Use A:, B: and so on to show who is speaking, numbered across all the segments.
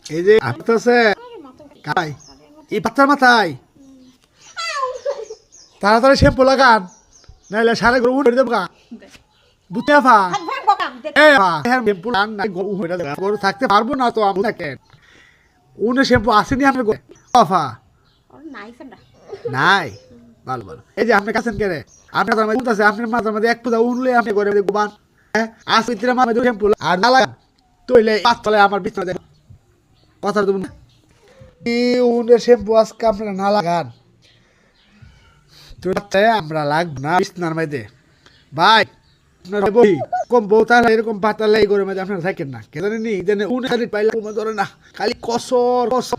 A: এই যে আছে কাই এই পাতার মাথায় তাড়াতাড়ি শ্যাম্পু লাগান নাইলে সারে গরু উঠে দেবো বুঝতে পা শ্যাম্পু গরু থাকতে পারবো না তো আমি দেখেন উনি শ্যাম্পু আসেনি আপনার কফা নাই ভালো ভালো এই যে আপনি কাছেন কেড়ে আপনার মধ্যে আছে আপনার মাথার মধ্যে এক পূজা উনলে আপনি করে গোবান হ্যাঁ আসলে মামা শ্যাম্পু আর না লাগান তৈলে পাঁচ তলে আমার বিছনা দেখ কথা দেবো না উনি শ্যাম্পু আজকে আপনারা না লাগান তো আমরা লাগবো না বিছনার মধ্যে ভাই আপনার বই কম বউ তাহলে এরকম পাতা লাই করে মধ্যে আপনারা থাকেন না কে জানেন উনি পাইলে কমে ধরে না খালি কসর কসর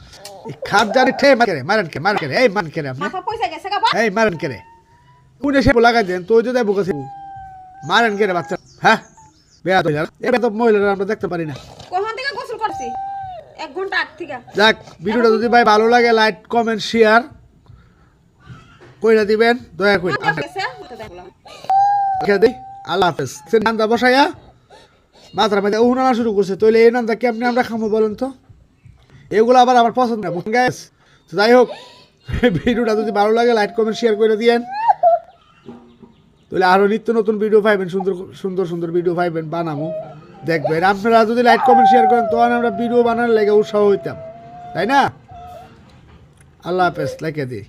A: খাদ জানি ঠে মারেন কে এই মান কে আপনি এই মারেন কে উনি শ্যাম্পু লাগাই দেন তো যদি বুকে মারেন কে বাচ্চা হ্যাঁ বেয়া তো এটা তো মহিলারা আমরা দেখতে পারি না
B: কখন থেকে গোসল করছি 1 ঘন্টা আগ থেকে
A: যাক ভিডিওটা যদি ভাই ভালো লাগে লাইক কমেন্ট শেয়ার কইরা দিবেন দয়া করে আল্লাহ হাফেজ নান্দা বসাইয়া মাথার মধ্যে উনানা শুরু করছে তাহলে এই নান্দা কেমনি আমরা খামো বলুন তো এগুলো আবার আমার পছন্দ না বুঝুন গ্যাস যাই হোক ভিডিওটা যদি ভালো লাগে লাইক কমেন্ট শেয়ার করে দিয়েন তাহলে আরও নিত্য নতুন ভিডিও পাইবেন সুন্দর সুন্দর ভিডিও পাইবেন বানাবো দেখবেন আপনারা যদি লাইক কমেন্ট শেয়ার করেন তখন আমরা ভিডিও বানানোর লেগে উৎসাহ হইতাম তাই না আল্লাহ হাফেজ লাইকে দিই